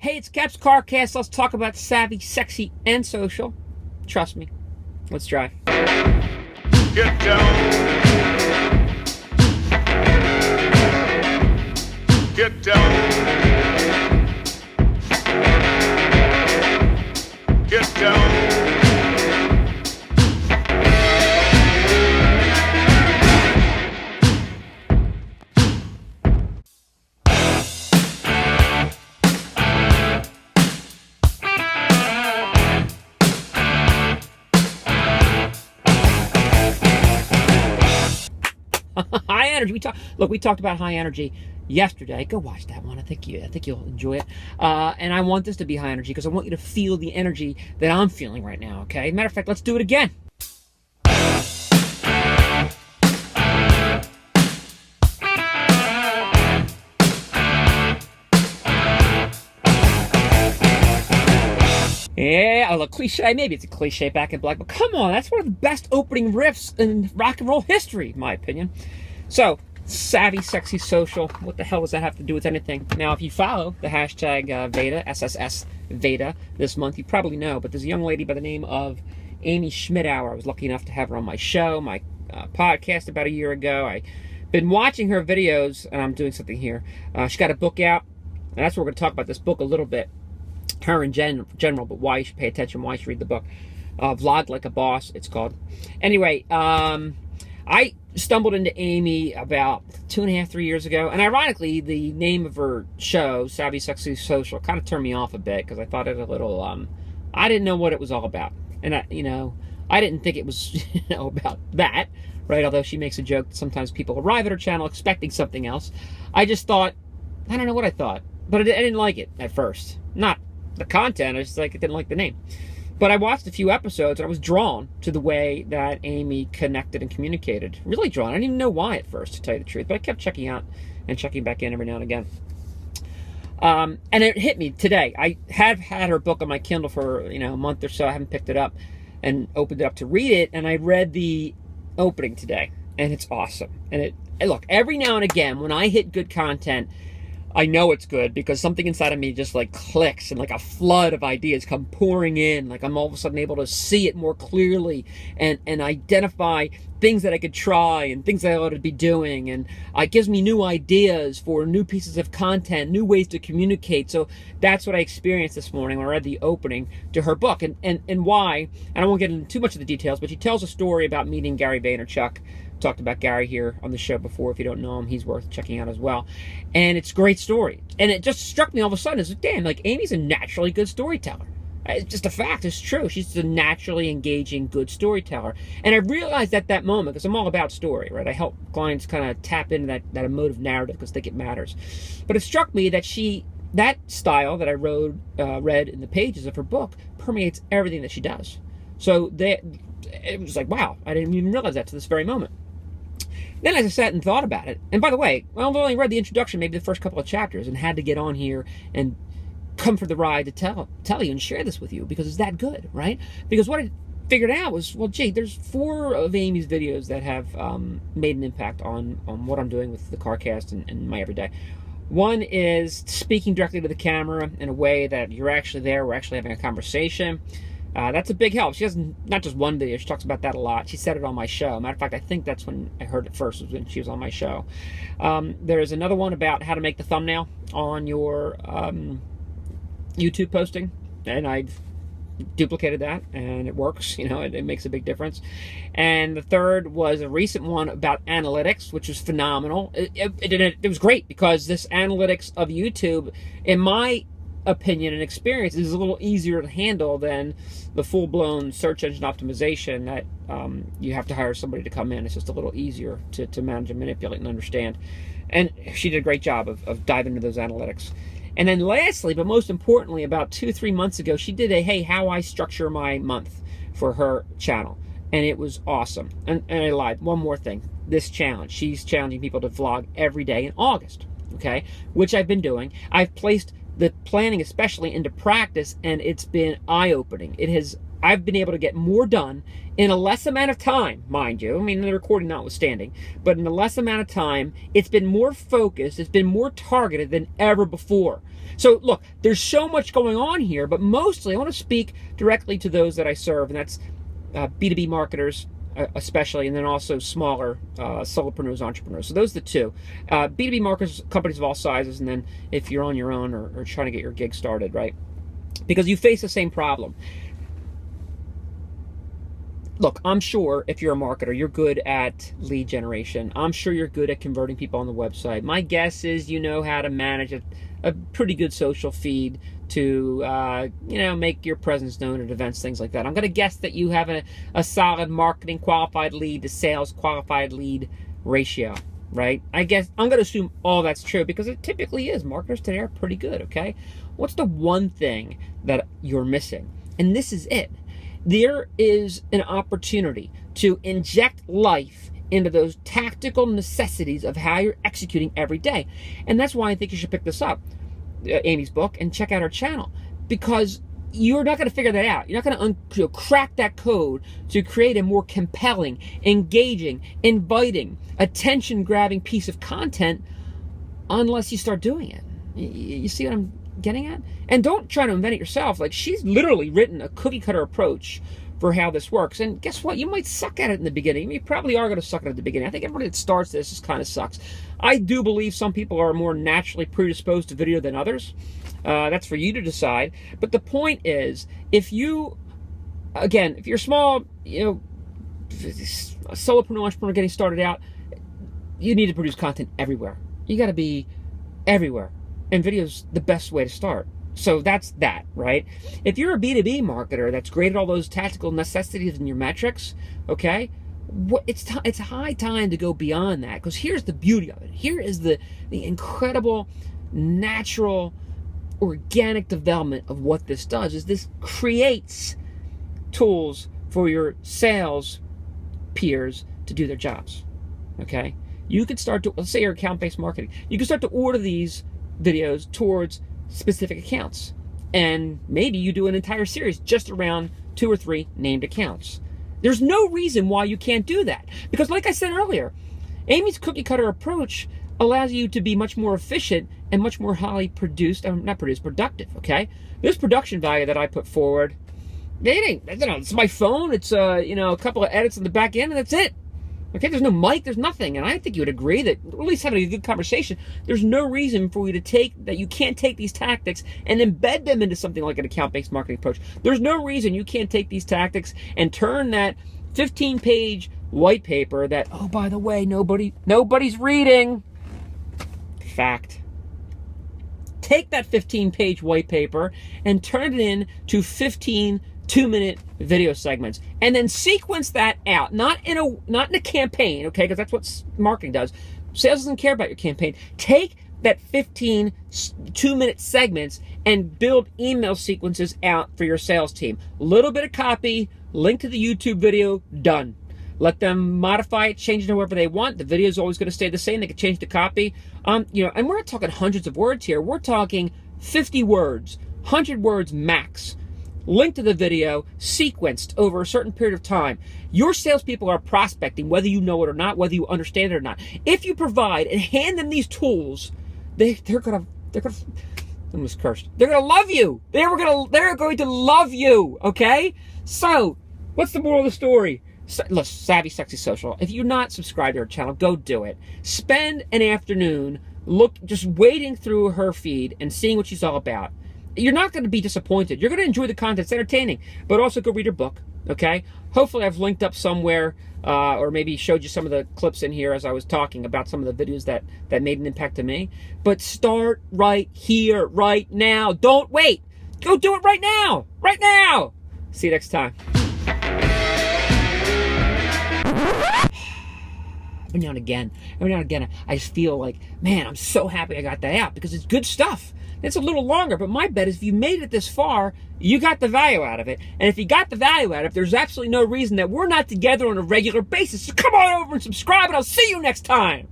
Hey, it's Cap's CarCast. Let's talk about savvy, sexy, and social. Trust me. Let's drive. Get down. Get down. Get down. High energy. We talked about high energy yesterday. Go watch that one. I think you'll enjoy it. And I want this to be high energy because I want you to feel the energy that I'm feeling right now. Okay. Matter of fact, let's do it again. Yeah, a little cliche. Maybe it's a cliche back in black, but come on, that's one of the best opening riffs in rock and roll history, in my opinion. So, savvy, sexy, social. What the hell does that have to do with anything? Now, if you follow the hashtag Veda, SSS Veda, this month, you probably know, but there's a young lady by the name of Amy Schmittauer. I was lucky enough to have her on my show, my podcast about a year ago. I've been watching her videos, and I'm doing something here. She got a book out, and that's what we're going to talk about this book a little bit. Her in general, but why you should pay attention, why you should read the book. Vlog Like a Boss, it's called. Anyway, I stumbled into Amy about 2.5, 3 years ago, and ironically, the name of her show, Savvy, Sexy, Social, kind of turned me off a bit, because I thought it a little, I didn't know what it was all about. And, I didn't think it was, about that, right? Although she makes a joke that sometimes people arrive at her channel expecting something else. I just thought, I don't know what I thought, but I didn't like it at first. Not the content, I just didn't like the name. But I watched a few episodes and I was drawn to the way that Amy connected and communicated. Really drawn. I didn't even know why at first, to tell you the truth, but I kept checking out and checking back in every now and again. And it hit me today. I have had her book on my Kindle for a month or so. I haven't picked it up and opened it up to read it, and I read the opening today, and it's awesome. And look, every now and again when I hit good content, I know it's good because something inside of me just clicks, and a flood of ideas come pouring in. I'm all of a sudden able to see it more clearly and identify things that I could try and things that I ought to be doing. And it gives me new ideas for new pieces of content, new ways to communicate. So that's what I experienced this morning when I read the opening to her book. And why, and I won't get into too much of the details, but she tells a story about meeting Gary Vaynerchuk. Talked about Gary here on the show before. If you don't know him, he's worth checking out as well. And it's a great story. And it just struck me all of a sudden as, damn, Amy's a naturally good storyteller. It's just a fact. It's true. She's a naturally engaging, good storyteller. And I realized at that moment, because I'm all about story, right? I help clients kind of tap into that emotive narrative because I think it matters. But it struck me that that style that I read in the pages of her book permeates everything that she does. So it was wow, I didn't even realize that to this very moment. Then as I sat and thought about it, and by the way, I've only read the introduction, maybe the first couple of chapters, and had to get on here and come for the ride to tell you and share this with you because it's that good, right? Because what I figured out was, well, gee, there's 4 of Amy's videos that have made an impact on what I'm doing with the CarCast and my everyday. One is speaking directly to the camera in a way that you're actually there, we're actually having a conversation. That's a big help. She has not just one video. She talks about that a lot. She said it on my show. Matter of fact, I think that's when I heard it first, was when she was on my show. There's another one about how to make the thumbnail on your YouTube posting, and I've duplicated that, and it works. It makes a big difference. And the third was a recent one about analytics, which was phenomenal. It was great because this analytics of YouTube, in my opinion and experience, is a little easier to handle than the full-blown search engine optimization that you have to hire somebody to come in. It's just a little easier to manage and manipulate and understand. And she did a great job of diving into those analytics. And then lastly, but most importantly, about 2-3 months ago, she did a, hey, how I structure my month for her channel. And it was awesome. And I lied. One more thing. This challenge. She's challenging people to vlog every day in August, okay? Which I've been doing. I've placed the planning especially into practice, and it's been eye-opening. It has I've been able to get more done in a less amount of time, mind you. I mean, the recording notwithstanding, but in a less amount of time, it's been more focused, it's been more targeted than ever before. So look, there's so much going on here, but mostly I want to speak directly to those that I serve, and that's B2B marketers, especially, and then also smaller solopreneurs, entrepreneurs. So those are the two. B2B marketers, companies of all sizes, and then if you're on your own or trying to get your gig started, right? Because you face the same problem. Look, I'm sure if you're a marketer, you're good at lead generation. I'm sure you're good at converting people on the website. My guess is you know how to manage a pretty good social feed to, make your presence known at events, things like that. I'm going to guess that you have a solid marketing qualified lead to sales qualified lead ratio, right? I guess I'm going to assume all that's true because it typically is. Marketers today are pretty good, okay? What's the one thing that you're missing? And this is it. There is an opportunity to inject life into those tactical necessities of how you're executing every day. And that's why I think you should pick this up, Amy's book, and check out her channel, because you're not going to figure that out. You're not going to crack that code to create a more compelling, engaging, inviting, attention-grabbing piece of content unless you start doing it. You see what I'm getting at? And don't try to invent it yourself. Like, she's literally written a cookie-cutter approach for how this works. And guess what? You might suck at it in the beginning. You probably are going to suck at it at the beginning. I think everybody that starts this just kind of sucks. I do believe some people are more naturally predisposed to video than others. That's for you to decide. But the point is, if you're small, solopreneur, entrepreneur getting started out, you need to produce content everywhere. You got to be everywhere. And video's the best way to start. So that's that, right? If you're a B2B marketer that's great at all those tactical necessities in your metrics, okay, it's high time to go beyond that, because here's the beauty of it. Here is the incredible, natural, organic development of what this does. Is this creates tools for your sales peers to do their jobs, okay? You can start to, let's say you're account-based marketing, you can start to order these videos towards specific accounts, and maybe you do an entire series just around 2 or 3 named accounts. There's no reason why you can't do that, because like I said earlier, Amy's cookie cutter approach allows you to be much more efficient and much more highly productive, okay? This production value that I put forward, it's my phone, it's a couple of edits in the back end, and that's it. Okay, there's no mic, there's nothing, and I think you would agree that, at least having a good conversation, there's no reason for you to you can't take these tactics and embed them into something like an account-based marketing approach. There's no reason you can't take these tactics and turn that 15-page white paper that, oh, by the way, nobody's reading. Fact. Take that 15-page white paper and turn it into 15 2-minute video segments, and then sequence that out, not in a campaign, okay, because that's what marketing does. Sales doesn't care about your campaign. Take that 15 2-minute segments and build email sequences out for your sales team. Little bit of copy, link to the YouTube video, done. Let them modify it, change it however they want. The video is always going to stay the same. They can change the copy. And we're not talking hundreds of words here. We're talking 50 words, 100 words max. Link to the video, sequenced over a certain period of time. Your salespeople are prospecting, whether you know it or not, whether you understand it or not. If you provide and hand them these tools, they're gonna almost cursed. They're gonna love you. They're going to love you. Okay. So, what's the moral of the story? Look, Savvy Sexy Social. If you're not subscribed to her channel, go do it. Spend an afternoon just wading through her feed and seeing what she's all about. You're not going to be disappointed. You're going to enjoy the content. It's entertaining. But also go read her book, okay? Hopefully I've linked up somewhere or maybe showed you some of the clips in here as I was talking about some of the videos that made an impact to me. But start right here, right now. Don't wait. Go do it right now. Right now. See you next time. Every now and again, I just feel like, man, I'm so happy I got that out because it's good stuff. It's a little longer, but my bet is if you made it this far, you got the value out of it. And if you got the value out of it, there's absolutely no reason that we're not together on a regular basis. So come on over and subscribe, and I'll see you next time.